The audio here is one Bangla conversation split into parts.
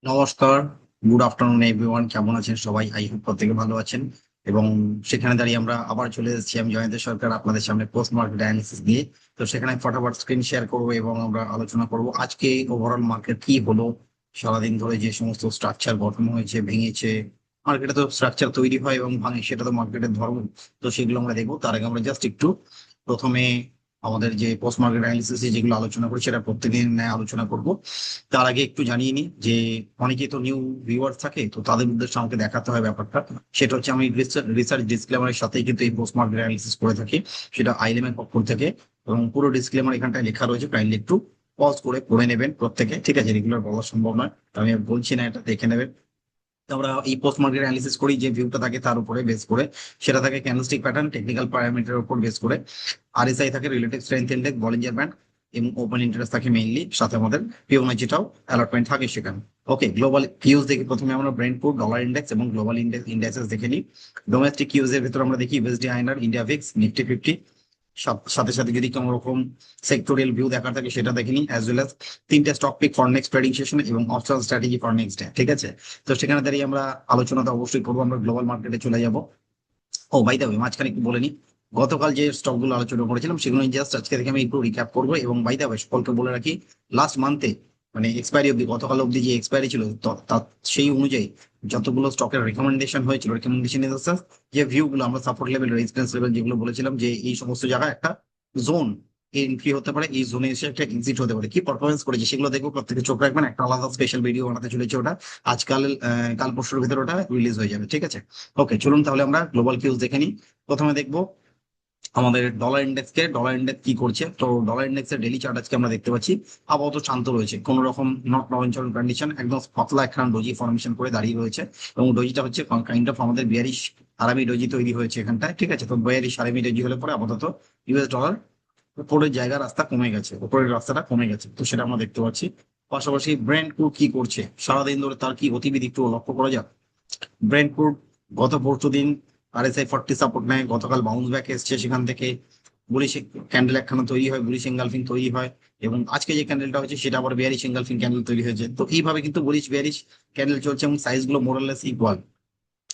নমস্কার, গুড আফটারনুন এভরিওয়ান। কেমন আছেন সবাই? আই হোপ প্রত্যেকে ভালো আছেন। এবং সেখানে দাঁড়িয়ে আমরা আবার চলে এসেছি, আমি জয়ন্ত সরকার, আপনাদের সামনে পোস্ট মার্কেট অ্যানালিসিস দিয়ে। তো সেখানে ফটাফট স্ক্রিন শেয়ার করবো এবং আমরা আলোচনা করব আজকে ওভারঅল মার্কেট কি হলো, সারাদিন ধরে যে সমস্ত স্ট্রাকচার গঠন হয়েছে, ভেঙেছে। মার্কেটে তো স্ট্রাকচার তৈরি হয় এবং ভাঙে, সেটা তো মার্কেটের ধর্ম। তো সেগুলো আমরা দেখবো। তার আগে আমরা জাস্ট একটু প্রথমে আমাদের যে পোস্ট মার্কেট অ্যানালিসিস যেগুলো আলোচনা করি সেটা প্রত্যেকদিন ন্যায় আলোচনা করব। তার আগে একটু জানিয়ে নিই যে অনেকেই তো নিউ ভিউয়ার্স থাকে, তো তাদের উদ্দেশ্যে আমাকে দেখাতে হয় ব্যাপারটা। সেটা হচ্ছে আমি রিসার্চ ডিসক্লেমারের সাথেই কিন্তু এই পোস্ট মার্কেট অ্যানালিসিস করে থাকি, সেটা আইলেমের পক্ষ থেকে। এবং পুরো ডিসক্লেমার এখানটায় লেখা রয়েছে, কাইন্ডলি একটু পজ করে পড়ে নেবেন প্রত্যেকে, ঠিক আছে? রেগুলার বলা সম্ভব নয়, তো আমি আর বলছি না, এটা দেখে নেবেন। তো আমরা এই পোস্ট মার্কেট অ্যানালিসিস করি, যে ভিউটা থাকে তার উপরে বেস করে। সেটা থাকে ক্যান্ডেলস্টিক প্যাটার্ন, টেকনিক্যাল প্যারামিটারের উপর বেস করে। আরএসআই থাকে, relative strength index, Bollinger band এবং ওপেন ইন্টারেস্ট থাকে মেইনলি, সাথে আমাদের ফিবোনাচিটাও অ্যালটমেন্ট থাকে সেখানে। ওকে, গ্লোবাল কিউজ দেখি প্রথমে আমরা ব্রেন্টফুড, ডলার ইন্ডেক্স এবং গ্লোবাল ইন্ডেক্সেস দেখে নিই। ডোমেস্টিক কিউজ এর ভিতর আমরা দেখি USD INR, India Vicks, Nifty 50। সাথে সাথে যদি কোনো রকম সেক্টোরিয়াল ভিউ দেখার থাকে সেটা দেখে নিই, অ্যাজ ওয়েল অ্যাজ তিনটে stock pick for next trading session এবং option strategy for next day, ঠিক আছে? তো সেখানে দাঁড়িয়ে আমরা আলোচনা তো অবশ্যই করবো। আমরা গ্লোবাল মার্কেটে চলে যাব। ও বাই দ্য ওয়ে, মাঝখানে একটু বলে নিই, গতকাল যে স্টক গুলো আলোচনা করেছিলাম সেগুলো জাস্ট আজকে থেকে আমি একটু রিক্যাপ করবো। এবং বাই দ্য ওয়ে, সকলকে বলে রাখি, লাস্ট মান্থে মানে এক্সপায়ারি অব্দি, গতকাল অব্দি যে এক্সপায়ারি ছিল সেই অনুযায়ী যতগুলো স্টকের রেকমেন্ডেশন হয়েছিল, রেকমেন্ডেশন ইন দ্য সেন্স যে ভিউ গুলো আমরা সাপোর্ট লেভেল, রেজিস্ট্যান্স লেভেল যেগুলো বলেছিলাম যে এই সমস্ত জায়গায় একটা জোন এন্ট্রি হতে পারে, এই জোনে এসে একটা এক্সিট হতে পারে, কি পারফরমেন্স করেছে সেগুলো দেখবো। প্রত্যেকে চোখ রাখবেন, একটা আলাদা স্পেশাল ভিডিও বানাতে চলেছে ওটা আজকাল, কাল পরশুর ভিতরে ওটা রিলিজ হয়ে যাবে, ঠিক আছে? ওকে, চলুন তাহলে আমরা গ্লোবাল কিউজ দেখে নিই। প্রথমে দেখবো আমাদের ডলার ইন্ডেক্স কে, ডলার ইন্ডেক্স কি করছে। তো ডলার ইন্ডেক্সের ডেইলি চার্ট আজকে আমরা দেখতে পাচ্ছি আপাতত শান্ত রয়েছে, কোন রকম নট নভেঞ্চার কন্ডিশন, একদম পাতলা একখান ডোজি ফর্মেশন করে দাঁড়িয়ে রয়েছে। এবং ডোজিটা হচ্ছে কাইন্ড অফ আমাদের বিয়ারিশ আরামি ডোজি তৈরি হয়েছে এখানটায়, ঠিক আছে? তো বিয়ারিশ আরামি ডোজি হলে পরে আপাতত ইউএস ডলার উপরের জায়গা রাস্তা কমে গেছে, উপরের রাস্তাটা কমে গেছে, তো সেটা আমরা দেখতে পাচ্ছি। পাশাপাশি ব্র্যান্ড ক্রু কি করছে সারাদিন ধরে, তার কি গতিবিধি একটু লক্ষ্য করা যাক। ব্রেন্টফোর্ড গত পরশু দিন আরএসআই 40 সাপোর্ট নেয়, গতকাল বাউন্স ব্যাক এসছে সেখান থেকে। বুলিশ ক্যান্ডেল একখানা তৈরি হয়, বুলিশ এঙ্গালফিং তৈরি হয়। এবং আজকে যে ক্যান্ডেলটা হচ্ছে সেটা আবার বেয়ারিশ এঙ্গালফিং ক্যান্ডেল তৈরি হয়েছে। তো এইভাবে কিন্তু বুলিশ বেয়ারিশ ক্যান্ডেল চলছে এবং সাইজ গুলো মোরাললেস ইকুয়াল।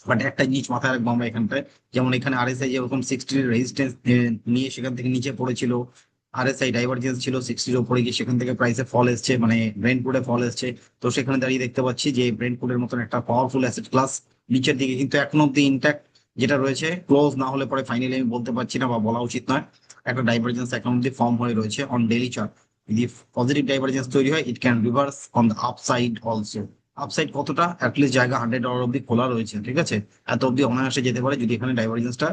বাট একটা জিনিস মাথায় রাখবো আমরা এখানটায়, যেমন এখানে আরএসআই যেরকম 60 রেজিস্ট্যান্স নিয়ে সেখান থেকে নিচে পড়েছিল, আরএসআই ডাইভারজেন্স ছিল 60-র উপরে গিয়ে সেখান থেকে প্রাইসে ফল এসছে, মানে ব্রেন্টফুডে ফল এসছে। তো সেখানে দাঁড়িয়ে দেখতে পাচ্ছি যে ব্রেন্টফুডের মতন একটা পাওয়ারফুল অ্যাসেট ক্লাস নিচের দিকে কিন্তু এখনো অব্দি ইন্ট্যাক্ট, যেটা রয়েছে ক্লোজ না হলে পরে ফাইনালি আমি বলতে পারছি না বা বলা উচিত নয়, একটা ডাইভারজেন্স এখন অব্দি ফর্ম হয়ে রয়েছে অন ডেইলি চার্ট। যদি পজিটিভ ডাইভারজেন্স তৈরি হয়, it can reverse on the upside also. Upside কতটা, অ্যাটলিস্ট জায়গা $100 অব্দি খোলা রয়েছে, ঠিক আছে? এত অব্দি অনায়াসে যেতে পারে যদি এখানে ডাইভারজেন্সটা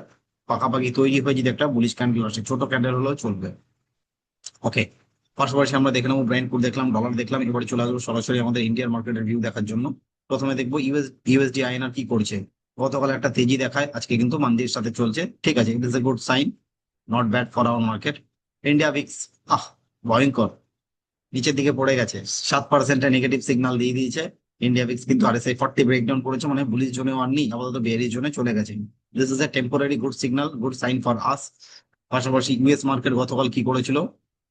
পাকাপাকি তৈরি হয়ে যদি একটা বুলিশ ক্যান্ডেল আসে, ছোট ক্যান্ডেল হলেও চলবে। ওকে, পাশাপাশি আমরা দেখে নেবো ব্র্যান্ড কোড দেখলাম, ডলার দেখলাম, এবারে চলে আসবো সরাসরি আমাদের ইন্ডিয়ান মার্কেটের ভিউ দেখার জন্য। প্রথমে দেখবো ইউএসডি আইএনআর কি করছে। গতকাল একটা তেজি দেখায়, আজকে কিন্তু মান্দির সাথে চলছে, ঠিক আছে? It is a good sign, not bad for our market. India VIX, ah ভয়ঙ্কর, নিচের দিকে পড়ে গেছে, 7% নেগেটিভ সিগন্যাল দিয়ে দিয়েছে। ইন্ডিয়া ভিক্স কিন্তু আরএসআই 40 ব্রেকডাউন করেছে, মানে বুলিশ জোনে আর নেই, আপাতত বেয়ারি জোনে চলে গেছে। This is a temporary good signal, good sign for us. পাশাপাশি ইউএস মার্কেট গতকাল কি করেছিল,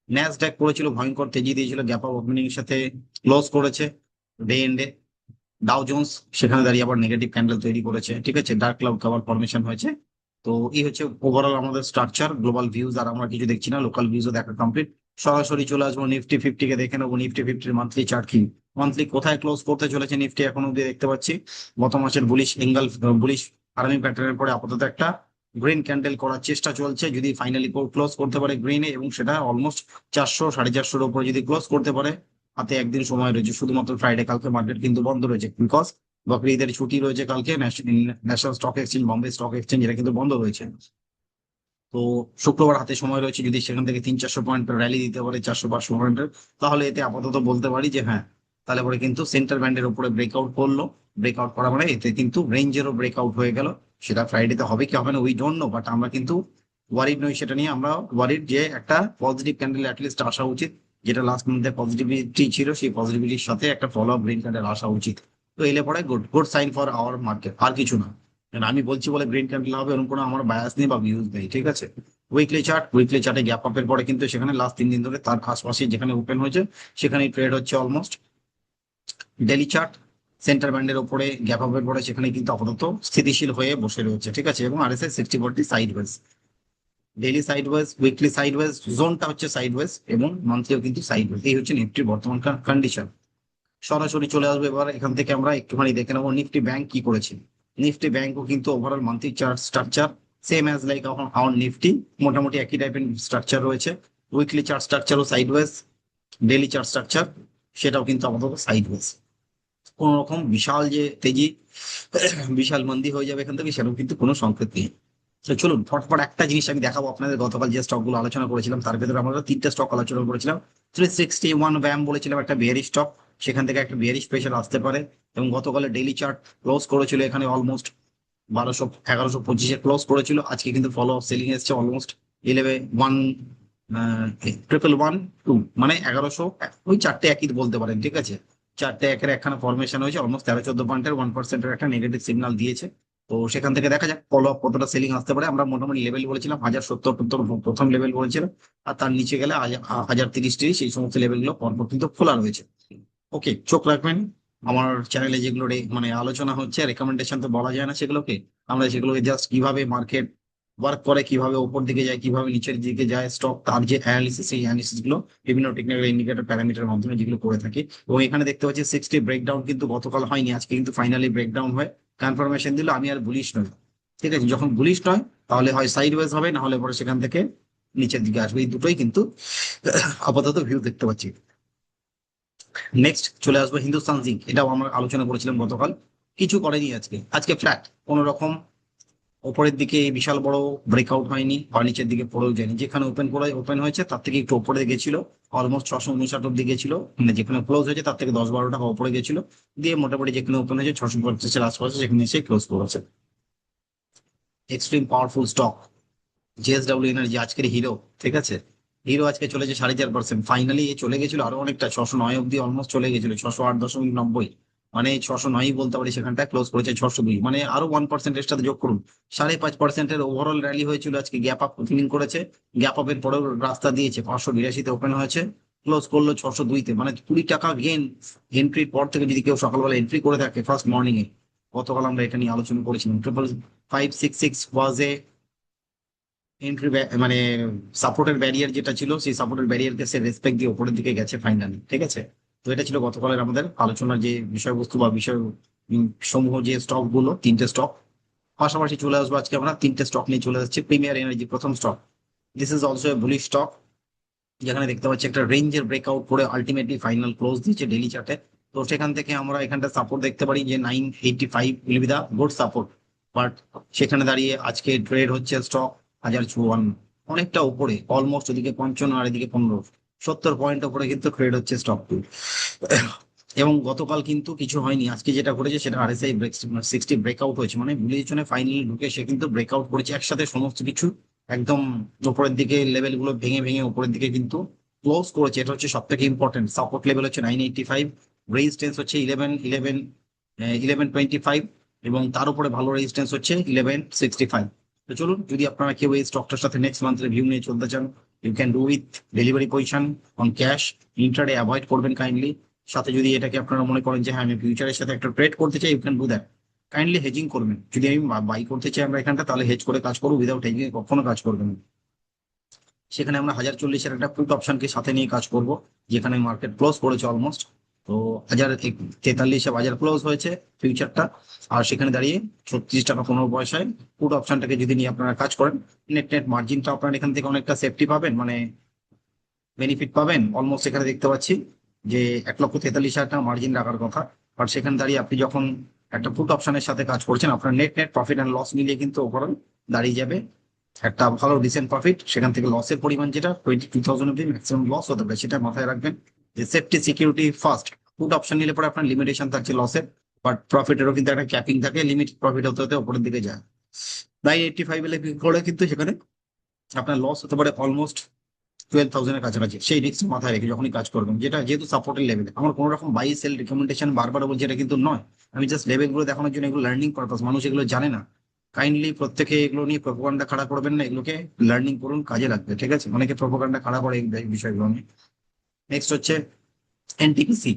ন্যাসড্যাক করেছিল ভয়ঙ্কর তেজি দিয়েছিল, গ্যাপ আপ ওপেনিং এর সাথে ক্লোজ করেছে ডে এন্ডে। ডাও জোন্স সেখানে দাঁড়িয়ে আবার নেগেটিভ ক্যান্ডেল তৈরি করেছে, ঠিক আছে? ডার্ক ক্লাউড কভার ফরমেশন হয়েছে। তো এই হচ্ছে ওভারঅল আমাদের স্ট্রাকচার, গ্লোবাল ভিউজ আর আমরা কিছু দেখছি না, লোকাল ভিউজও দেখা কমপ্লিট। সরাসরি চলে আসবো নিফটি 50 কে দেখে নেবো, নিফটি 50 মান্থলি চার্ট কি, মান্থলি কোথায় ক্লোজ করতে চলেছে নিফটি এখন অব্দি দেখতে পাচ্ছি। গত মাসের বুলিশ এঙ্গেল, বুলিশ আর্মি প্যাটার্নের পরে আপাতত একটা গ্রিন ক্যান্ডেল করার চেষ্টা চলছে, যদি ফাইনালি ক্লোজ করতে পারে গ্রিনে এবং সেটা অলমোস্ট 400 450-এর উপরে যদি ক্লোজ করতে পারে। হাতে একদিন সময় রয়েছে, শুধুমাত্র ফ্রাইডে, কালকে মার্কেট কিন্তু বন্ধ রয়েছে বিকজ বকরি ঈদের ছুটি রয়েছে কালকে। National stock exchange, Bombay stock exchange, এটা কিন্তু বন্ধ রয়েছে। তো শুক্রবার হাতে সময় রয়েছে, যদি সেখান থেকে 300-400 পয়েন্ট র্যালি দিতে পারে, 400-500 পয়েন্টের, তাহলে এতে আপাতত বলতে পারি যে হ্যাঁ, তাহলে পরে কিন্তু সেন্টার ব্যান্ডের উপরে ব্রেকআউট করলো। ব্রেকআউট করা মানে এতে কিন্তু রেঞ্জেরও ব্রেকআউট হয়ে গেল। সেটা ফ্রাইডেতে হবে কি হবে না উই ডোন্ট নো, বাট আমরা কিন্তু ওয়ারিড নই সেটা নিয়ে। আমরা ওয়ারিড যে একটা পজিটিভ ক্যান্ডেল অ্যাটলিস্ট আসা উচিত, যেটা লাস্ট মান্থে পজিটিভিটি ছিল, সেই পজিটিভিটির সাথে একটা ফলো আপ গ্রিন ক্যান্ডেল আসা উচিত। তো এলে পরে good good sign for our market, আর কিছু না। কারণ আমি বলছি বলে গ্রিন ক্যান্ডেল হবে এরকম কোনো আমার বায়াস নেই বা ভিউজ নেই, ঠিক আছে? উইকলি চার্টে গ্যাপ আপের পরে কিন্তু সেখানে লাস্ট 3 দিন ধরে তার আশপাশে যেখানে ওপেন হয়েছে সেখানে ট্রেড হচ্ছে অলমোস্ট। ডেলি চার্ট, সেন্টার ব্যান্ডের ওপরে গ্যাপ আপের পরে সেখানে কিন্তু আপাতত স্থিতিশীল হয়ে বসে রয়েছে, ঠিক আছে। এবং RSI 60-40 sideways, daily sideways, weekly sideways, জোনটা হচ্ছে সাইডওয়েজ এবং মান্থলিও কিন্তু সাইডওয়েজ। এই হচ্ছে নিফটির বর্তমান কন্ডিশন। সরাসরি চলে আসবে এবার এখান থেকে আমরা একটুখানি দেখে নেবো নিফটি ব্যাংক কি করেছে। নিফটি ব্যাংকও কিন্তু overall monthly chart structure same as like আমার নিফটি, মোটামুটি একই টাইপের স্ট্রাকচার রয়েছে। উইকলি চার্ট স্ট্রাকচারও সাইডওয়েজ, ডেইলি চার্ট স্ট্রাকচার সেটাও কিন্তু আপাতত সাইডওয়েজ। কোন রকম বিশাল যে তেজি বিশাল মন্দি হয়ে যাবে এখান থেকে সেরকম কিন্তু কোনো সংকেত নেই। তো চলুন ফটফট একটা জিনিস আমি দেখাবো আপনাদের। গতকাল যে স্টক গুলো আলোচনা করেছিলাম তার ভেতরে আমরা তিনটা স্টক আলোচনা করেছিলাম। 361 ব্যাম বলেছিলাম একটা বিয়ারিশ স্টক, সেখান থেকে একটা বিয়ারিশ প্রেশার আসতে পারে। এবং গতকালের ডেইলি চার্ট ক্লোজ করেছিল এখানে অলমোস্ট 1125 ক্লোজ করেছিল। আজকে কিন্তু ফলো অফ সেলিং এসছে অলমোস্ট 11,111,2, মানে 1100, ওই চারটে একই বলতে পারেন, ঠিক আছে। চারটে একের একখানা ফরমেশন হয়েছে অলমোস্ট 13-14 পয়েন্টের 1%-এর একটা নেগেটিভ সিগন্যাল দিয়েছে। তো সেখান থেকে দেখা যাক ফলো আপ কতটা সেলিং আসতে পারে। আমরা মোটামুটি লেভেল বলেছিলাম 1070 প্রথম লেভেল বলেছিলাম, আর তার নিচে গেলে 1030 এই সমস্ত লেভেল গুলো পরপর কিন্তু খোলা রয়েছে। ওকে, চোখ রাখবেন আমার চ্যানেলে যেগুলো মানে আলোচনা হচ্ছে, রেকমেন্ডেশন তো বলা যায় না সেগুলোকে। আমরা সেগুলোকে জাস্ট কিভাবে মার্কেট ওয়ার্ক করে, কিভাবে উপর দিকে যায়, কিভাবে নিচের দিকে যায় স্টক, তার যে অ্যানালিসিস, সেই অ্যানালিসিস গুলো বিভিন্ন টেকনিক্যাল ইন্ডিকেটর প্যারামিটারের মাধ্যমে যেগুলো করে থাকি। এবং এখানে দেখতে পাচ্ছি 60 ব্রেকডাউন কিন্তু গতকাল হয়নি, আজকে কিন্তু ফাইনালি ব্রেকডাউন হয় কনফার্মেশন দিল। আমি আর বুলিশ নই, ঠিক আছে। যখন বুলিশ নয় তাহলে হয় সাইডওয়েজ হবে, না হলে পরে সেখান থেকে নিচের দিকে আসবে। এই দুটোই কিন্তু আপাতত ভিউ দেখতে পাচ্ছি। নেক্সট চলে আসবো হিন্দুস্তান জিঙ্ক, এটাও আমরা আলোচনা করেছিলাম গতকাল, কিছু করেনি আজকে। আজকে ফ্ল্যাট, কোন রকম ওপরের দিকে বিশাল বড় ব্রেকআউট হয়নি বা নিচের দিকে পড়েও যায়নি। যেখানে ওপেন হয়েছে তার থেকে একটু উপরে গেছিল, অলমোস্ট 659 অব্দি গেছিল, মানে যেখানে ক্লোজ হয়েছে তার থেকে 10-12 টাকা উপরে গেছিল, দিয়ে মোটামুটি যেখানে ওপেন হয়েছে 650-এর আশপাশে সেখানে এসে ক্লোজ করেছে। Extreme powerful stock JSW energy, আজকের হিরো, ঠিক আছে। হিরো আজকে চলেছে 4.5%, ফাইনালি চলে গেছিল আরো অনেকটা, 609 অব্দি অলমোস্ট চলে গেছিল, 608.90, মানে 609 বলতে পারি, সেখানটা ক্লোজ করেছে 602, মানে আরো 1% এর সাথে যোগ করুন, 5.5%-এর ওভারঅল র্যালি হয়েছিল। আজকে গ্যাপ আপ ফিলিং করেছে, গ্যাপ আপের পরেও রাস্তা দিয়েছে, 582-তে ওপেন হয়েছে, ক্লোজ করলো 602-তে, মানে 20 টাকা গেন এন্ট্রির পর থেকে। যদি কেউ সকালবেলা এন্ট্রি করে থাকে ফার্স্ট মর্নিং এ, গতকাল আমরা এটা নিয়ে আলোচনা করেছিলাম, 566 ওয়াজ এ এন্ট্রি, মানে সাপোর্টের ব্যারিয়ার যেটা ছিল, সেই সাপোর্টের ব্যারিয়ারকে সে রেসপেক্ট দিয়ে উপরের দিকে গেছে ফাইনালি, ঠিক আছে। তো এটা ছিল গতকালের আমাদের আলোচনার যে বিষয়বস্তু বা বিষয় সমূহ, যে স্টক গুলো, তিনটে স্টক। পাশাপাশি চলে আসবো আজকে আমরা তিনটে স্টক নিয়ে চলে যাচ্ছি। প্রিমিয়ার এনার্জি প্রথম stock, this is also a bullish stock, যেখানে দেখতে পাচ্ছি একটা রেঞ্জের ব্রেকআউট করে আলটিমেটলি ফাইনাল ক্লোজ দিয়েছে ডেইলি চার্টে। তো সেখান থেকে আমরা এখানটা সাপোর্ট দেখতে পারি যে 985 will be the good support, but সেখানে দাঁড়িয়ে আজকে ট্রেড হচ্ছে স্টক 1054, অনেকটা উপরে, অলমোস্ট ওদিকে 55 আর এদিকে 15, 70 পয়েন্ট উপরে কিন্তু ট্রেড হচ্ছে স্টকটি। এবং গতকাল কিন্তু কিছু হয়নি, আজকে যেটা করেছে সেটা আরএসআই 60 ব্রেকআউট হয়েছে, মানে বুলিশনে ফাইনালি ঢুকে সে কিন্তু ব্রেকআউট করেছে একসাথে সমস্ত কিছু, একদম উপরের দিকে লেভেল গুলো ভেঙে ভেঙে উপরের দিকে কিন্তু ক্লোজ করেছে। এটা হচ্ছে সব থেকে ইম্পর্টেন্ট। সাপোর্ট লেভেল হচ্ছে 985, রেজিস্ট্যান্স হচ্ছে 1125, এবং তার উপরে ভালো রেজিস্ট্যান্স হচ্ছে 1165। তো চলুন, যদি আপনারা কেউ এই স্টকটার সাথে নেক্সট মান্থের ভিউ নিয়ে চলতে চান, you can do with delivery position on cash, intraday avoid করবেন কাইন্ডলি। সাথে যদি এটাকে আপনারা মনে করেন যে হ্যাঁ আমি ফিউচারের সাথে একটা ট্রেড করতে চাই, you can do that, kindly hedging করবেন। যদি আমি বাই করতে চাই আমরা এখানটা, তাহলে হেজ করে কাজ করবো, উইদাউট হেজিং কখনো কাজ করবেন না। সেখানে আমরা 1040-এর একটা পুট অপশনকে সাথে নিয়ে কাজ করব, যেখানে মার্কেট ক্লোজ করেছে অলমোস্ট। তো 1043-এ বাজার ক্লোজ হয়েছে ফিউচারটা, আর সেখানে দাঁড়িয়ে 36 টাকা 15 পয়সায় পুট অপশনটাকে যদি নিয়ে আপনারা কাজ করেন, নেট নেট মার্জিনটা আপনারা এখান থেকে অনেকটা সেফটি পাবেন, মানে বেনিফিট পাবেন। অলমোস্ট এখানে দেখতে পাচ্ছি যে 1,43,000 টাকা মার্জিন রাখার কথা, বাট সেখানে দাঁড়িয়ে আপনি যখন একটা পুট অপশনের সাথে কাজ করছেন, আপনার net net profit and loss মিলিয়ে কিন্তু ওভারঅল দাঁড়িয়ে যাবে একটা ভালো রিসেন্ট প্রফিট। সেখান থেকে লসের পরিমাণ যেটা 22,000 অব্দি ম্যাক্সিমাম লস হতে পারে, সেটা মাথায় রাখবেন যে safety security first. Put option নিলে পরে আপনার লিমিটেশন থাকছে লসের, বাট প্রফিটেরও কিন্তু একটা ক্যাপিং থাকে, লিমিট প্রফিট হতে হতে উপরের দিকে যায়। 985 এলে করে কিন্তু সেখানে আপনার লস হতে পারে অলমোস্ট 12,000-এর কাছাকাছি। সেই রিস্ক মাথায় রেখে যখনই কাজ করবেন, যেটা যেহেতু সাপোর্টের লেভেলে, আমার কোনো রকম বাই সেল রিকমেন্ডেশন বারবার বলছি এটা কিন্তু নয়, আমি জাস্ট লেভেল গুলো দেখানোর জন্য, এগুলো লার্নিং পারপাস, মানুষ এগুলো জানে না। কাইন্ডলি প্রত্যেকে এগুলো নিয়ে প্রোপাগান্ডা খাড়া করবেন না, এগুলোকে লার্নিং করুন, কাজে লাগবে, ঠিক আছে। অনেকে প্রোপাগান্ডা খাড়া করে এই বিষয়গুলো নিয়ে। নেক্সট হচ্ছে এনটিপিসি,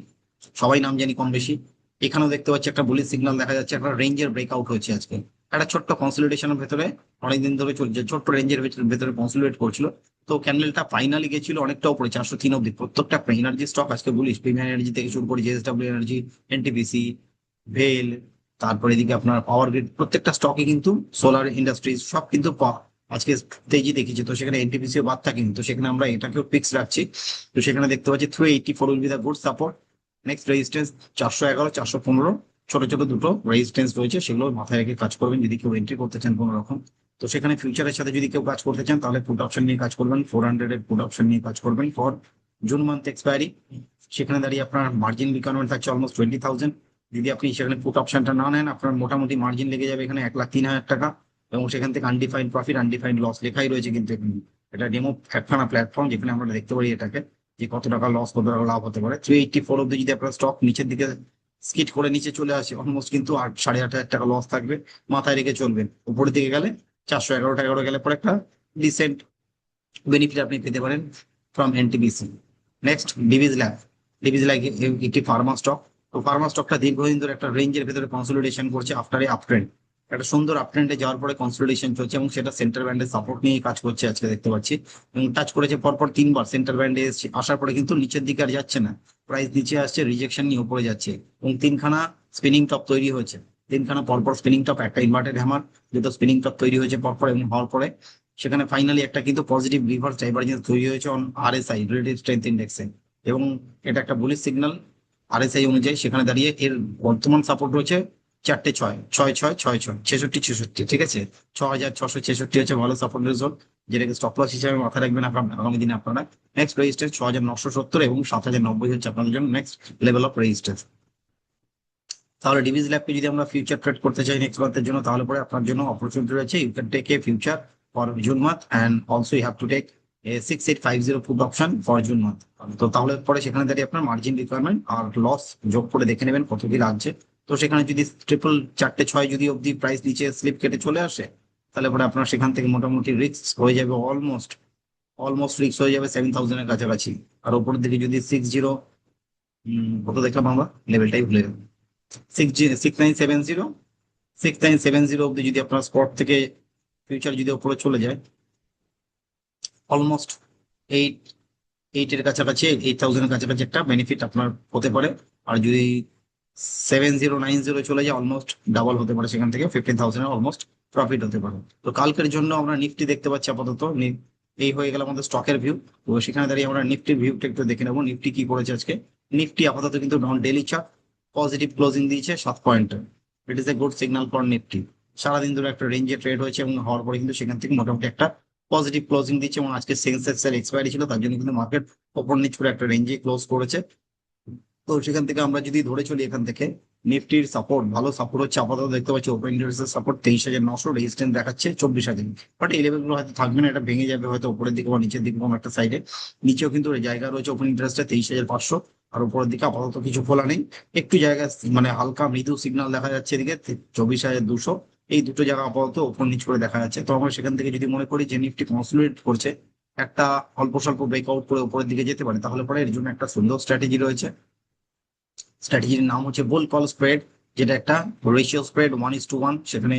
সবাই নাম জানি কম বেশি। এখানেও দেখতে পাচ্ছি একটা বুলিশ সিগন্যাল দেখা যাচ্ছে, একটা রেঞ্জের ব্রেকআউট হয়েছে আজকে, একটা ছোট্ট কনসলিডেশনের ভেতরে অনেকদিন ধরে চলছে, ছোট্ট রেঞ্জের ভেতরে কনসলিডেট করছিল। তো ক্যান্ডেলটা ফাইনালি গেছিল অনেকটা উপরে 403 অব্দি। প্রত্যেকটা এনার্জি স্টক আজকে বুলিশ, প্রিমিয়াম এনার্জি থেকে শুরু করে জেএসডব্লিউ এনার্জি, এনটিপিসি, ভেল, তারপরে এদিকে আপনার পাওয়ার গ্রিড, প্রত্যেকটা স্টকে কিন্তু, সোলার ইন্ডাস্ট্রিজ সব কিন্তু আজকে তেজি দেখিয়েছে। তো সেখানে এনটিপিসিও বাদ থাকেনি, তো সেখানে আমরা এটাকেও ফিক্স রাখছি। তো সেখানে দেখতে পাচ্ছি 384 will be the good support. Next resistance 411, 415, ছোট ছোট দুটো রেজিস্ট্যান্স রয়েছে, সেগুলো মাথায় রেখে কাজ করবেন যদি কেউ এন্ট্রি করতে চান কোনো রকম। তো সেখানে ফিউচারের সাথে যদি কেউ কাজ করতে চান তাহলে পুট অপশন নিয়ে কাজ করবেন, 400 এর পুট অপশন নিয়ে কাজ করবেন ফর জুন মান্থ এক্সপায়ারি। সেখানে দাঁড়িয়ে আপনার মার্জিন রিকোয়ারমেন্ট থাকছে অলমোস্ট 20,000। যদি আপনি সেখানে পুট অপশনটা না নেন, আপনার মোটামুটি মার্জিন লেগে যাবে এখানে 1,03,000 টাকা। এবং সেখান থেকে আনডিফাইন্ড প্রফিট, আনডিফাইন্ড লস লেখাই রয়েছে কিন্তু এখানে। এটা ডেমো একখানা প্ল্যাটফর্ম যেখানে আমরা দেখতে পারি এটাকে, যে কত টাকা লস কত টাকা লাভ হতে পারে। 384 অব্দি যদি আপনার স্টক নিচের দিকে স্কিট করে নিচে চলে আসে, অলমোস্ট কিন্তু 8,500 টাকা লস থাকবে, মাথায় রেখে চলবেন। উপরের দিকে গেলে 411 গেলে পরে একটা ডিসেন্ট বেনিফিট আপনি পেতে পারেন from NTPC. Next Divi's lab. Divi's lab একটি ফার্মা স্টক। তো ফার্মা স্টকটা দীর্ঘদিন ধরে একটা রেঞ্জের ভেতরে কনসোলিডেশন করছে আফটার এ আপট্রেন্ড। একটা সুন্দর আপট্রেন্ডে যাওয়ার পরে কনসোলিডেশন চলছে এবং সেটা সেন্টার ব্যান্ডের সাপোর্ট নিয়ে কাজ করছে আজকে দেখতে পাচ্ছি। এবং টাচ করেছে পরপর 3 বার সেন্টার ব্যান্ডে এসছে, আসার পরে কিন্তু নিচের দিকে আর যাচ্ছে না, প্রাইস নিচে আসছে, রিজেকশন নিয়ে উপরে যাচ্ছে। এবং তিনখানা স্পিনিং টপ তৈরি হয়েছে, তিনখানা পরপর স্পিনিং টপ, একটা ইনভার্টেড হ্যামার, দুটো স্পিনিং টপ তৈরি হয়েছে পরপর। এবং হওয়ার পরে সেখানে ফাইনালি একটা কিন্তু পজিটিভ রিভার্স ডাইভারজেন্স তৈরি হয়েছে অন আরএসআই, রিলেটিভ স্ট্রেংথ ইন্ডেক্সে। এবং এটা একটা বুলিশ সিগন্যাল আরএসআই অনুযায়ী। সেখানে দাঁড়িয়ে এর বর্তমান সাপোর্ট রয়েছে 4-6, 6-6-6-6, 66-66, ঠিক আছে। 6,666 হচ্ছে ভালো সাপোর্ট রেজল্ট, যেটাকে স্টপ লস হিসেবে মাথায় রাখবেন আগামী দিনে আপনারা। নেক্সট রেজিস্ট্যান্স 6,970 এবং 7,090 হচ্ছে আপনাদের জন্য নেক্সট লেভেল অফ রেজিস্ট্যান্স। তাহলে ডিভিজ ল্যাবকে যদি আমরা ফিউচার ট্রেড করতে চাই নেক্সট মান্থের জন্য, তাহলে পরে আপনার জন্য অপরচুনিটি রয়েছে। You can take a future for June month and also you have to take a 6850 put option for June month. তো তাহলে পরে সেখানে দাঁড়িয়ে আপনার মার্জিন রিকোয়ারমেন্ট আর লস যোগ করে দেখে নেবেন কত কি লাগছে। তো সেখানে যদি ট্রিপল 4-6 যদি অব্দি প্রাইস নিচে স্লিপ কেটে চলে আসে, তাহলে পরে আপনার সেখান থেকে মোটামুটি রিস্ক হয়ে যাবে অলমোস্ট, রিস্ক হয়ে যাবে 7,000 এর কাছাকাছি। আর উপরের দিকে যদি 60, কত দেখলাম আমরা, লেভেলটাই ভুলে গেলাম, 6,970 অব্দি যদি আপনার স্পট থেকে ফিউচার যদি উপরে চলে যায়, অলমোস্ট এইট 8 এর কাছাকাছি, 8,000 এর কাছাকাছি একটা বেনিফিট আপনার হতে পারে। আর যদি 7,090 চলে যায়, অলমোস্ট ডাবল হতে পারে, সেখান থেকে 15,000 এর অলমোস্ট প্রফিট হতে পারে। তো কালকের জন্য আমরা নিফটি দেখতে পাচ্ছি আপাতত। এই হয়ে গেল আমাদের স্টকের ভিউ। তো সেখানে দাঁড়িয়ে আমরা নিফটির ভিউটা একটু দেখে নেবো, নিফটি কি করেছে আজকে। নিফটি আপাতত কিন্তু non daily chart positive closing দিয়েছে 7 পয়েন্টে। It is a good signal for Nifty. সারাদিন ধরে একটা রেঞ্জে ট্রেড হয়েছে এবং হওয়ার পরে কিন্তু সেখান থেকে মোটামুটি একটা পজিটিভ ক্লোজিং দিচ্ছে। এবং আজকে সেন্সেক্স এর এক্সপায়ারি ছিল, তার জন্য কিন্তু মার্কেট ওপর নিচ করে একটা রেঞ্জে ক্লোজ করেছে। তো সেখান থেকে আমরা যদি ধরে চলি, এখান থেকে নিফটির সাপোর্ট, ভালো সাপোর্ট হচ্ছে আপাতত দেখতে পাচ্ছি। ওপেন ইন্টারেস্টের সাপোর্ট 23,900, রেজিস্ট্যান্স দেখাচ্ছে 24,000। বাট এই লেভেলগুলো হয়তো থাকবে না, এটা ভেঙে যাবে হয়তো উপরের দিকে বা নিচের দিকে কোনো একটা সাইডে। নিচেও কিন্তু জায়গা রয়েছে ওপেন ইন্টারেস্টে 23,500, আর উপরের দিকে আপাতত কিছু খোলা নেই। একটু জায়গা মানে হালকা মৃদু সিগন্যাল দেখা যাচ্ছে এদিকে 24,200। এই দুটো জায়গা আপাতত ওপর নিচ করে দেখা যাচ্ছে। তো আমরা সেখান থেকে যদি মনে করি যে নিফটি কনসলিডেট করছে, একটা অল্প স্বল্প ব্রেকআউট করে উপরের দিকে যেতে পারে, তাহলে পরে এর জন্য একটা সুন্দর স্ট্র্যাটেজি রয়েছে। স্ট্র্যাটেজির নাম হচ্ছে বুল কল স্প্রেড, যেটা একটা রেশিও স্প্রেড 1:1। সেখানে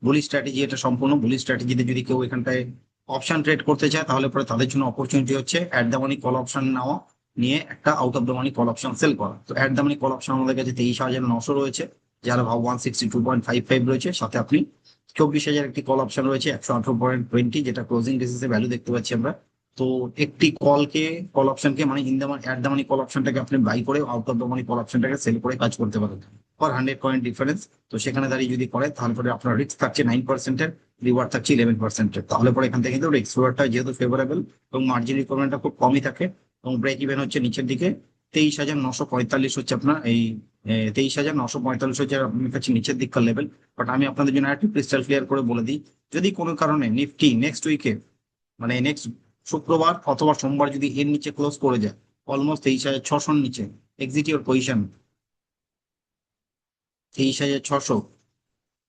বুলি স্ট্র্যাটেজি, এটা সম্পূর্ণ বুলি স্ট্র্যাটেজিতে যদি কেউ এখানটায় অপশন ট্রেড করতে চায়, তাহলে পরে তাদের জন্য অপরচুনিটি হচ্ছে at the money call option নেওয়া, নিয়ে একটা out of the money call option sell করা। তো at the money call option আমাদের কাছে 23,900 রয়েছে, যার ভাব 162.55 রয়েছে। সাথে আপনি 24,000 একটি কল অপশন রয়েছে 118.20, যেটা ক্লোজিং বেসিসে ভ্যালু দেখতে পাচ্ছি আমরা। তো একটি কল অপশনকে মানে in the at the money call অপশনটাকে আপনি বাই করে out of the money call অপশনটাকে সেল করে কাজ করতে পারেন ফর 100 পয়েন্ট ডিফারেন্স। তো সেখানে দাঁড়িয়ে যদি করে, তাহলে পরে আপনার রিস্ক থাকছে 9%, রিওয়ার্ড থাকছে 11%। তাহলে পরে এখান থেকে কিন্তু রিস্ক রিওয়ার্ডটা যেহেতু ফেভারেবল এবং মার্জিন রিকোয়ারমেন্টটা খুব কমই থাকে, এবং ব্রেক ইভেন হচ্ছে নিচের দিকে 23,945 হচ্ছে আপনার এই 23,945 হচ্ছে আপনার কাছে নিচের দিককার লেভেল। বাট আমি আপনাদের জন্য একটু ক্রিস্টাল ক্লিয়ার করে বলে দিই, যদি কোনো কারণে নিফটি নেক্সট উইকে মানে নেক্সট শুক্রবার অথবা সোমবার যদি এর নিচে ক্লোজ করে যায়, অলমোস্ট 23,600 নিচে, এক্সিট ইউর পজিশন 23,600,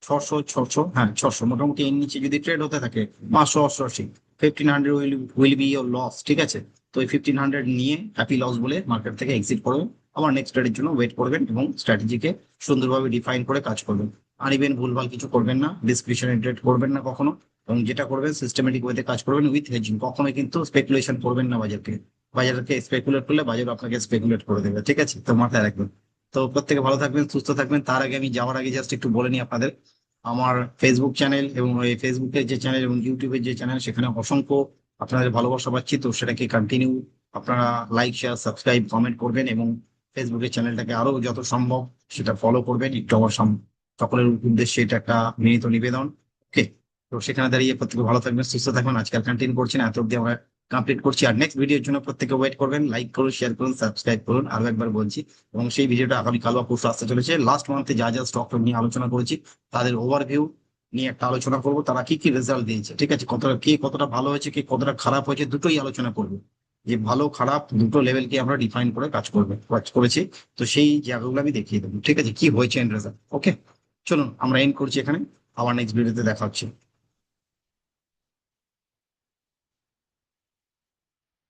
600, হ্যাঁ 600, মোটামুটি এর নিচে যদি ট্রেড হতে থাকে 588, 1,500 উইল বি ইয়োর লস, ঠিক আছে। তো এই 1,500 নিয়ে হ্যাপি লস বলে মার্কেট থেকে এক্সিট করবে। আবার নেক্সট স্টাডির জন্য ওয়েট করবেন এবং স্ট্র্যাটেজিকে সুন্দরভাবে ডিফাইন করে কাজ করবেন। আর ইভেন ভুলভাল কিছু করবেন না, ডিসক্রিপশনে ট্রেড করবেন না কখনো, এবং যেটা করবেন সিস্টেমেটিক ওয়েতে কাজ করবেন উইথ হেজিং। কখনোই কিন্তু স্পেকুলেশন করবেন না বাজারকে। বাজারকে স্পেকুলেট করলে বাজার আপনাকে স্পেকুলেট করে দেবে, ঠিক আছে? তো মাথায় রাখবেন। তো প্রত্যেকে ভালো থাকবেন, সুস্থ থাকবেন। তার আগে আমি যাওয়ার আগে জাস্ট একটু বলে নিই আপনাদের, আমার ফেসবুক চ্যানেল এবং ওই ফেসবুকের যে চ্যানেল এবং ইউটিউবের যে চ্যানেল, সেখানে অসংখ্য আপনাদের ভালোবাসা পাচ্ছি। তো সেটাকে কন্টিনিউ আপনারা লাইক, শেয়ার, সাবস্ক্রাইব, কমেন্ট করবেন এবং ফেসবুকের চ্যানেলটাকে আরো যত সম্ভব সেটা ফলো করবেন। একটু আমার সকলের উদ্দেশ্যে এটা একটা বিনীত নিবেদন। ওকে, তো সেখানে দাঁড়িয়ে প্রত্যেকে ভালো থাকবেন, সুস্থ থাকবেন। আজকে আর কন্টিনিউ করছি না, এত অব্দি আমরা কমপ্লিট করছি। আর নেক্সট ভিডিওর জন্য প্রত্যেকে ওয়েট করবেন, লাইক করুন, শেয়ার করুন, সাবস্ক্রাইব করুন, আরো একবার বলছি। এবং সেই ভিডিওটা আগামীকাল বা পরশু আসতে চলেছে। লাস্ট মান্থে যা যা স্টক নিয়ে আলোচনা করেছি তাদের ওভারভিউ নিয়ে একটা আলোচনা করবো, তারা কি কি রেজাল্ট দিয়েছে, ঠিক আছে? কতটা কে কতটা ভালো হয়েছে, কে কতটা খারাপ হয়েছে, দুটোই আলোচনা করবো। যে ভালো খারাপ দুটো লেভেলকে আমরা ডিফাইন করে কাজ করেছি। তো সেই জায়গাগুলো আমি দেখিয়ে দেবো, ঠিক আছে, কি হয়েছে এন্ড রেজাল্ট। ওকে, চলুন আমরা এন্ড করছি এখানে, আবার নেক্সট ভিডিওতে দেখা হচ্ছে।